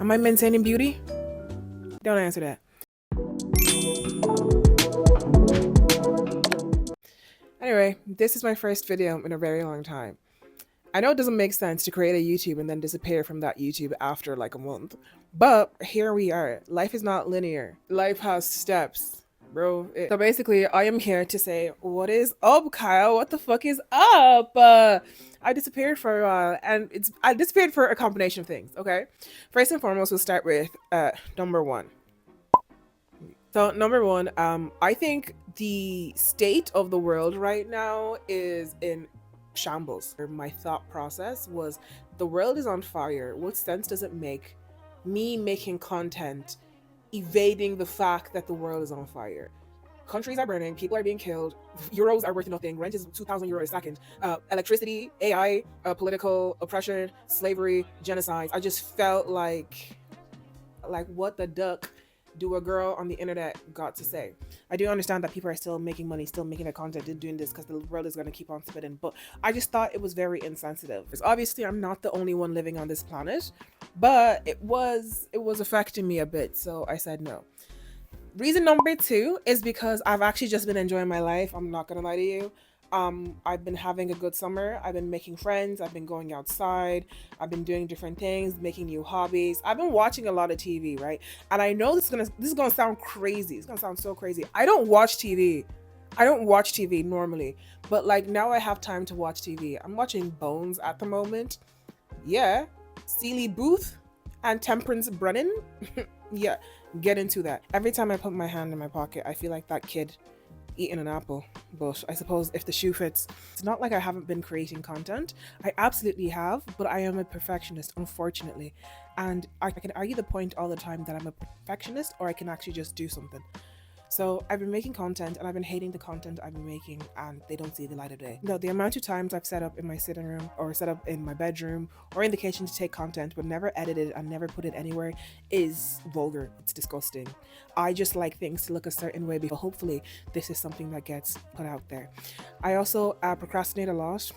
Am I maintaining beauty? Don't answer that. Anyway, this is my first video in a very long time. I know it doesn't make sense to create a YouTube and then disappear from that YouTube after like a month, but here we are. Life is not linear. Life has steps, bro. So basically, I am here to say, what is up, Kyle? What the fuck is up? I disappeared for a while, and I disappeared for a combination of things. Okay, first and foremost, we'll start with number one. So number one, I think the state of the world right now is in shambles. My thought process was the world is on fire. What sense does it make me making content evading the fact that the world is on fire? Countries are burning, people are being killed, euros are worth nothing, rent is 2,000 euros a second, electricity, AI, political oppression, slavery, genocides. I just felt like what the duck do a girl on the internet got to say? I do understand that people are still making money, still making their content, and doing this because the world is going to keep on spinning, but I just thought it was very insensitive. Because obviously I'm not the only one living on this planet, but it was affecting me a bit, so I said no. Reason number two is because I've actually just been enjoying my life. I'm not gonna lie to you. I've been having a good summer. I've been making friends. I've been going outside. I've been doing different things, making new hobbies. I've been watching a lot of TV, right? And I know this is gonna sound crazy. It's gonna sound so crazy. I don't watch TV. I don't watch TV normally, but like now I have time to watch TV. I'm watching Bones at the moment. Yeah, Sealy Booth and Temperance Brennan. Yeah, get into that. Every time I put my hand in my pocket, I feel like that kid eating an apple. But I suppose if the shoe fits, it's not like I haven't been creating content. I absolutely have, but I am a perfectionist, unfortunately. And I can argue the point all the time that I'm a perfectionist, or I can actually just do something. So I've been making content and I've been hating the content I've been making, and they don't see the light of day. No, the amount of times I've set up in my sitting room or set up in my bedroom or in the kitchen to take content but never edited and never put it anywhere is vulgar. It's disgusting. I just like things to look a certain way before hopefully this is something that gets put out there. I also procrastinate a lot,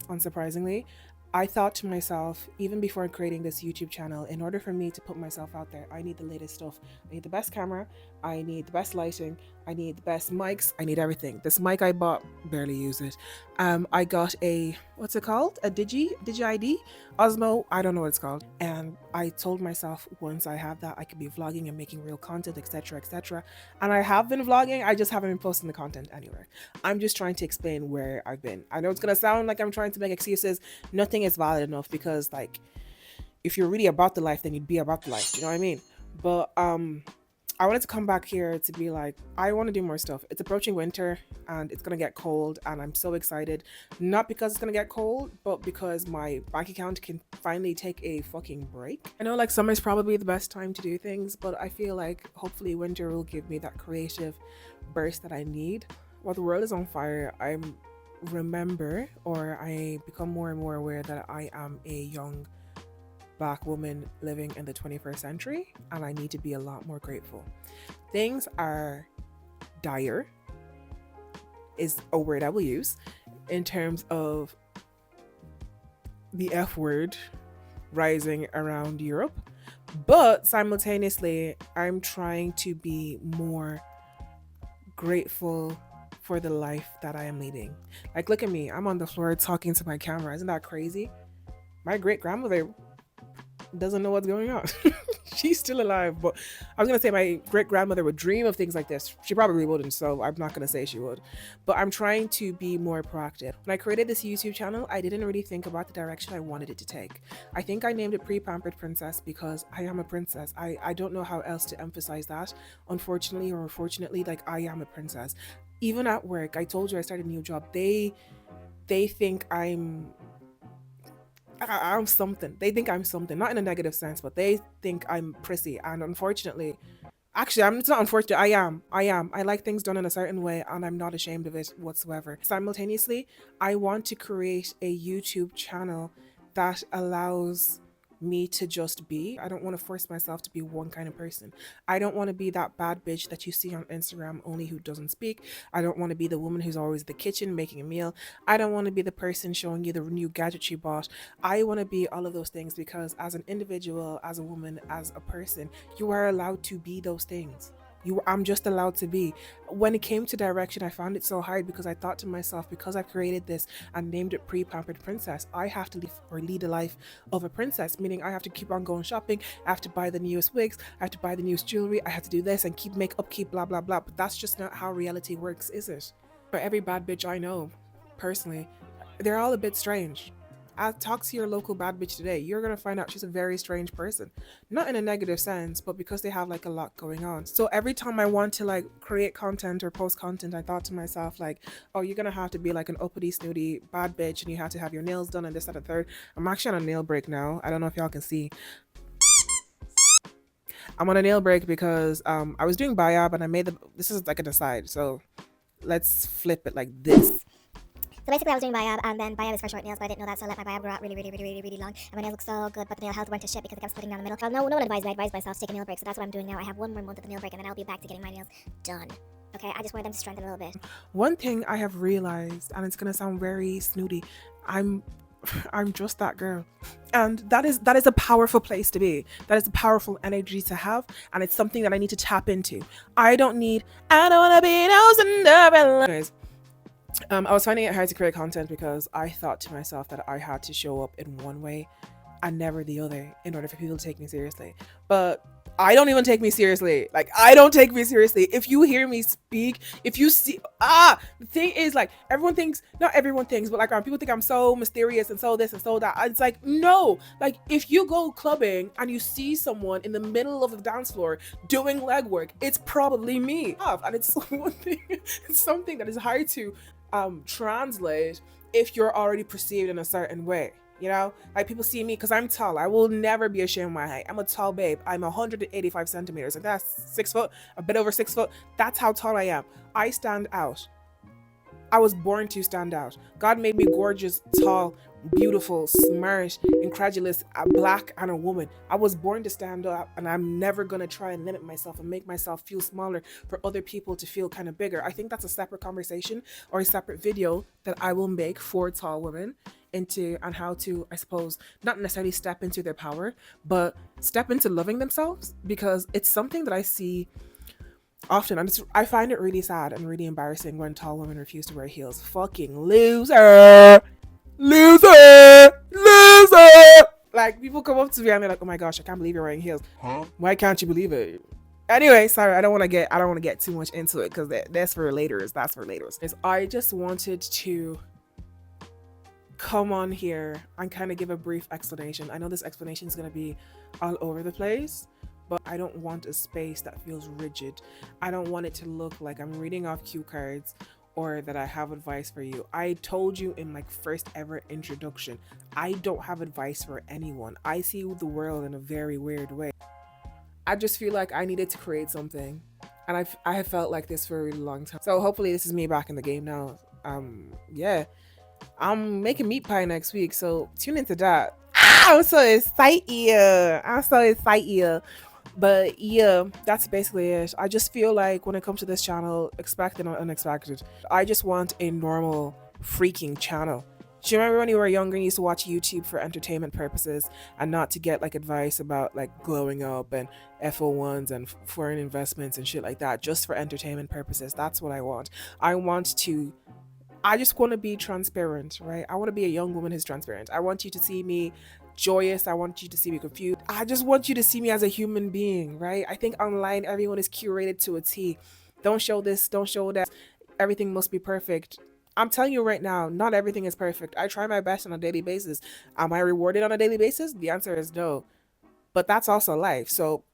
unsurprisingly. I thought to myself, even before creating this YouTube channel, in order for me to put myself out there, I need the latest stuff. I need the best camera, I need the best lighting, I need the best mics, I need everything. This mic I bought, barely use it. I got a, what's it called? A Digi-ID? Osmo, I don't know what it's called. And I told myself once I have that, I could be vlogging and making real content, etc, etc. And I have been vlogging, I just haven't been posting the content anywhere. I'm just trying to explain where I've been. I know it's gonna sound like I'm trying to make excuses. Nothing is valid enough, because like, if you're really about the life, then you'd be about the life, you know what I mean? But I wanted to come back here to be like, I want to do more stuff. It's approaching winter and it's gonna get cold, and I'm so excited. Not because it's gonna get cold, but because my bank account can finally take a fucking break. I know like summer is probably the best time to do things, but I feel like hopefully winter will give me that creative burst that I need. While the world is on fire, I become more and more aware that I am a young Black woman living in the 21st century, and I need to be a lot more grateful. Things are dire, is a word I will use, in terms of the F word rising around Europe, but simultaneously I'm trying to be more grateful for the life that I am leading. Like, look at me, I'm on the floor talking to my camera. Isn't that crazy? My great grandmother doesn't know what's going on. She's still alive, but I was gonna say my great grandmother would dream of things like this. She probably wouldn't, so I'm not gonna say she would, but I'm trying to be more proactive. When I created this YouTube channel, I didn't really think about the direction I wanted it to take. I think I named it Pre-Pampered Princess because I am a princess. I don't know how else to emphasize that. Unfortunately or unfortunately, like, I am a princess. Even at work, I told you I started a new job. They think I'm something. They think I'm something, not in a negative sense, but they think I'm prissy. And unfortunately, actually, it's not unfortunate. I am. I like things done in a certain way, and I'm not ashamed of it whatsoever. Simultaneously, I want to create a YouTube channel that allows me to just be. I don't want to force myself to be one kind of person. I don't want to be that bad bitch that you see on Instagram only who doesn't speak. I don't want to be the woman who's always in the kitchen making a meal. I don't want to be the person showing you the new gadget she bought. I want to be all of those things because as an individual, as a woman, as a person, you are allowed to be those things. I'm just allowed to be. When it came to direction, I found it so hard because I thought to myself, because I created this and named it Pre-Pampered Princess, I have to live or lead a life of a princess, meaning I have to keep on going shopping, I have to buy the newest wigs, I have to buy the newest jewelry, I have to do this and keep makeup, keep blah blah blah. But that's just not how reality works, is it? For every bad bitch I know, personally, they're all a bit strange. I talk to your local bad bitch today, you're gonna find out she's a very strange person. Not in a negative sense, but because they have like a lot going on. So every time I want to like create content or post content, I thought to myself like, oh, you're gonna have to be like an uppity, snooty, bad bitch, and you have to have your nails done and this, that, and third. I'm actually on a nail break now. I don't know if y'all can see. I'm on a nail break because I was doing biab and I made this is like an aside. So let's flip it like this. So basically I was doing biab, and then biab is for short nails, but I didn't know that, so I let my biab grow out really long, and my nails look so good, but the nail health went to shit because it kept splitting down the middle. So no one advised me, I advised myself to take a nail break, so that's what I'm doing now. I have one more month of the nail break, and then I'll be back to getting my nails done. Okay, I just wanted them to strengthen a little bit. One thing I have realized, and it's gonna sound very snooty, I'm just that girl. And that is a powerful place to be. That is a powerful energy to have, and it's something that I need to tap into. I don't wanna be no Cinderella. Anyways, I was finding it hard to create content because I thought to myself that I had to show up in one way and never the other in order for people to take me seriously. But I don't even take me seriously. Like, I don't take me seriously. If you hear me speak, if you see, the thing is, like, everyone thinks, not everyone thinks, but like, people think I'm so mysterious and so this and so that. It's like, no. Like, if you go clubbing and you see someone in the middle of the dance floor doing legwork, it's probably me. And it's one thing, it's something that is hard to translate if you're already perceived in a certain way. You know, like people see me because I'm tall. I will never be ashamed of my height. I'm a tall babe. I'm 185 centimeters. Like that's 6 foot, a bit over 6 foot. That's how tall I am. I stand out. I was born to stand out. God made me gorgeous, tall, beautiful, smart, incredulous, black, and a woman. I was born to stand up, and I'm never gonna try and limit myself and make myself feel smaller for other people to feel kind of bigger. I think that's a separate conversation or a separate video that I will make for tall women into and how to, I suppose, not necessarily step into their power, but step into loving themselves, because it's something that I see often. I find it really sad and really embarrassing when tall women refuse to wear heels. Fucking loser. Like, people come up to me and they're like, oh my gosh, I can't believe you're wearing heels. Huh? Why can't you believe it? Anyway, sorry, I don't want to get too much into it because that's for later. That's for later. I just wanted to come on here and kind of give a brief explanation. I know this explanation is going to be all over the place, but I don't want a space that feels rigid. I don't want it to look like I'm reading off cue cards or that I have advice for you. I told you in my first ever introduction, I don't have advice for anyone. I see the world in a very weird way. I just feel like I needed to create something, and I have felt like this for a really long time. So hopefully this is me back in the game now. Yeah, I'm making meat pie next week, so tune into that. I'm so excited. But yeah, that's basically it. I just feel like when it comes to this channel, expected or unexpected, I just want a normal freaking channel. Do you remember when you were younger and you used to watch YouTube for entertainment purposes and not to get like advice about like glowing up and FO1s and foreign investments and shit like that, just for entertainment purposes? That's what I want. I just want to be transparent, right? I want to be a young woman who's transparent. I want you to see me joyous. I want you to see me confused. I just want you to see me as a human being, right? I think online everyone is curated to a T. Don't show this, don't show that. Everything must be perfect. I'm telling you right now, not everything is perfect. I try my best on a daily basis. Am I rewarded on a daily basis? The answer is no. But that's also life. So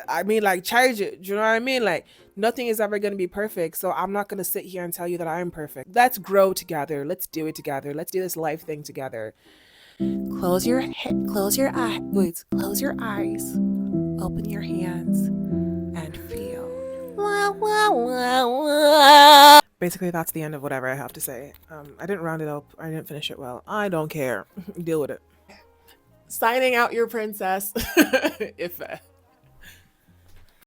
I mean, like, charge it. Do you know what I mean? Like, nothing is ever going to be perfect. So I'm not going to sit here and tell you that I'm perfect. Let's grow together. Let's do it together. Let's do this life thing together. Close your head, close your eyes, open your hands, and feel. Basically, that's the end of whatever I have to say. I didn't round it up. I didn't finish it well. I don't care. Deal with it. Signing out, your princess. If